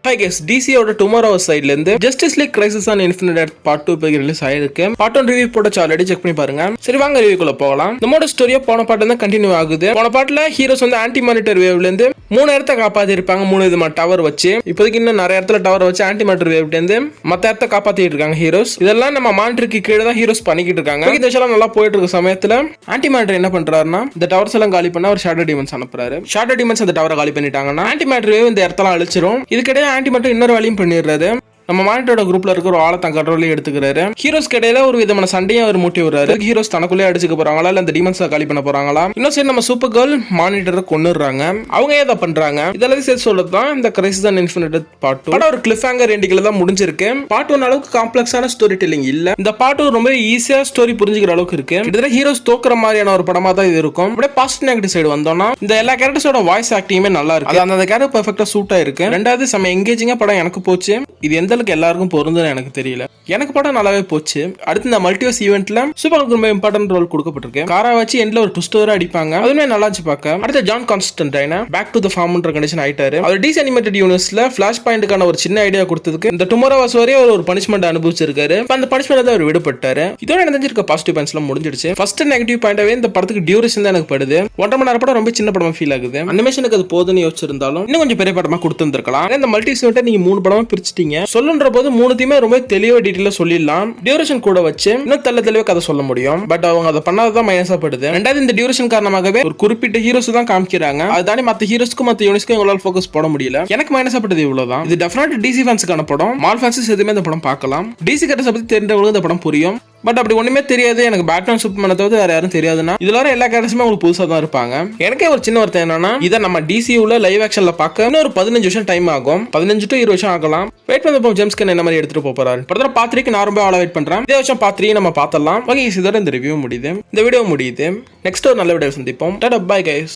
Hi guys, DCயோட tomorrow சைடுல இருந்து justice league crisis on infinite earth part 2 page release ஆயிருக்கு. Part 1 review போட்டு already check பண்ணி பாருங்க. சரி வாங்க ரிவ்யூக்குள்ள போகலாம். நம்மோட ஸ்டோரியா போன பார்ட்ல இருந்து கண்டினியூ ஆகுது. போன பார்ட்ல ஹீரோஸ் வந்து ஆன்டி மானிட்டர் வேவ்ல இருந்து 3 இடத்தை காப்பாத்தி இருப்பாங்க. 3 விதமான டவர் வச்சு இப்போதைக்கு இன்னும் நிறைய இடத்துல டவர் வச்சு ஆன்டி மானிட்டர் வேவ்ல இருந்து மத்த இடத்தை காப்பாத்திட்டு இருக்காங்க ஹீரோஸ். இதெல்லாம் நம்ம மானிட்டருக்கு கீழே தான் ஹீரோஸ் பண்ணிக்கிட்டு இருக்காங்க. இந்த விஷயம் நல்லா போயிட்டு இருக்க சமயத்துல ஆன்டி மானிட்டர் என்ன பண்றாருன்னா இந்த டவர்ஸ் எல்லாம் காலி பண்ண ஒரு ஷேடோ டீமன்ஸ் அனுப்புறாரு. ஷேடோ டீமன்ஸ் அந்த டவரை காலி பண்ணிட்டாங்கன்னா ஆன்டி மானிட்டர் வேவ் இந்த இடத்தெல்லாம் அழிச்சிரும். இதுக்கிடையே ஆன்டி மானிட்டர் இன்னொரு வழியும் பண்ணிடுறாரு. நம்ம மானிட்டரோட குரூப்ல இருக்க ஒரு ஆளை தன் கண்ட்ரோலே எடுத்துக்கிறாரு. ஹீரோஸ் இடையில ஒரு விதமான சண்டையும் அவர் மூட்டி விடுறாரு. ஹீரோஸ் தனக்குள்ளே அடிச்சுக்க போறாங்களா இல்ல அந்த டீமன்ஸ் காலி பண்ண போறாங்களா? இன்னும் சரி நம்ம சூப்பர் கேர்ள் மானிட்டரை கொன்னுறாங்க. அவங்க ஏதா பண்றாங்க இதெல்லாம் சேர்த்து சொல்லதான் இந்த கிரைசிஸ் ஆன் இன்ஃபினிட் பார்ட் 2 படம் ஒரு கிளிஃப் ஹேங்கர் எண்டிங்ல தான் முடிஞ்சிருக்கு. பார்ட் 1 அளவுக்கு காம்ப்ளெக்ஸான ஸ்டோரி டெல்லிங் இல்ல. இந்த பார்ட் 2 ரொம்ப ஈஸியா ஸ்டோரி புரிஞ்சுக்கிற அளவுக்கு இருக்கு. கிட்டத்தட்ட ஹீரோஸ் தோக்குற மாதிரியான ஒரு படமா தான் இது இருக்கும். அப்படியே பாசிட்டிவ் நெகட்டிவ் சைடு வந்தோம்னா இந்த எல்லா கேரக்டர்ஸோட வாய்ஸ் ஆக்டிங்குமே நல்லா இருக்கு. அந்த கேரக்டர் பெர்ஃபெக்ட்டா சூட் ஆயிருக்கு. ரெண்டாவது செம்ம எங்கேஜிங்கா படம் எனக்கு போச்சு. இது எந்த அளவுக்கு எல்லாருக்கும் பொருந்தும் எனக்கு தெரியல. எனக்கு படம் நல்லாவே போச்சு. அடுத்து இந்த மல்டிவர்ஸ் ஈவென்ட்ல சூப்பர் ரொம்ப இம்பார்ட்டன்ட் ரோல் கொடுக்கப்பட்டிருக்கு. காரா வச்சு எண்ட்ல ஒரு ட்விஸ்ட் வர அடிப்பாங்க. அதுவுமே நல்லா இருந்துச்சு பார்க்க. அடுத்து John Constantine back to the ஃபார்ம்ன்ற கண்டிஷன் ஆயிட்டாரு. அவர் DC அனிமேட்டட் யூனிவர்ஸ்ல ஃபிளாஷ் பாயிண்ட்கான ஒரு சின்ன ஐடியா கொடுத்ததுக்கு இந்த டுமாரோ வரையே ஒரு பனிஷ்மெண்ட் அனுபவிச்சிருக்காரு. அந்த பனிஷ்மெண்ட் அவர் விடுபட்டாரு. இதோட நடந்திருக்க பாசிட்டிவ் பாயிண்ட்ஸ் எல்லாம் முடிஞ்சிடுச்சு. ஃபர்ஸ்ட் நெகட்டிவ் பாயிண்டாவே இந்த படத்துக்கு டியூரேஷன் தான் எனக்கு படுது. 1.5 மணி நேரம் படம் ரொம்ப சின்ன படமா ஃபீல் ஆகுது. அனிமேஷனுக்கு அது போதுன்னு யோசிச்சிருந்தாலும் இன்னும் கொஞ்சம் பெரிய படமா கொடுத்துருக்கலாம். இந்த மல்டிவர்ஸ் ஈவென்ட்டை நீங்க 3 படமா பிரிச்சிட்டீங்க. சொல்லுன்ற போது 3 ரொம்ப தெளிவா டீடைலா சொல்லிடலாம். டியூரேஷன் கூட வச்சு இன்னும் தெளிவா கதை சொல்ல முடியும். பட் அவங்க அதை பண்ணாதான் மைனஸா படுது. ரெண்டாவது இந்த டியூரேஷன் காரணமாகவே ஒரு குறிப்பிட்ட ஹீரோஸ் தான் காமிக்கிறாங்க. அதுதானே மத்த ஹீரோஸ்க்கும் மத்த யூனிட்ஸ்க்கும் உங்களால ஃபோக்கஸ் போட முடியல. எனக்கு மைனஸா பட்டது இவ்வளவுதான். இது டெஃபினட் DC ஃபேன்ஸ்க்கான படம். மால் ஃபேன்ஸ் எதுவுமே இந்த படம் பார்க்கலாம். DC கட்டஸ் பத்தி தெரிஞ்சவங்களுக்கு இந்த படம் புரியும். பட் அப்படி ஒண்ணுமே தெரியாது எனக்கு பேட்மேன் சூப்பர்மேனை தவிர வேற யாரும் தெரியாதுன்னா இதுல வர எல்லா கேரக்டர்ஸுமே உங்களுக்கு புதுசா தான் இருப்பாங்க. எனக்கே ஒரு சின்ன வருத்தம் என்னன்னா இதை நம்ம DCUல லைவ் ஆக்ஷன்ல பார்க்க இன்னும் ஒரு 15 வருஷம் டைம் ஆகும். 15 to 20 வருஷம் ஆகலாம். வெயிட் பண்ணி ஜேம்ஸ் கன் என்ன மாதிரி எடுத்துட்டு போறாரு. படத்துல பாத்ரிக்கு நான் ரொம்ப ஆள வெயிட் பண்றேன். இதே வருஷம் பாத்ரி நம்ம பார்த்தலாம். ஓகே இதோட இந்த ரிவ்யூ முடியுது. இந்த வீடியோ முடியுது. நெக்ஸ்ட் ஒரு நல்ல வீடியோ சந்திப்போம். Tata bye guys.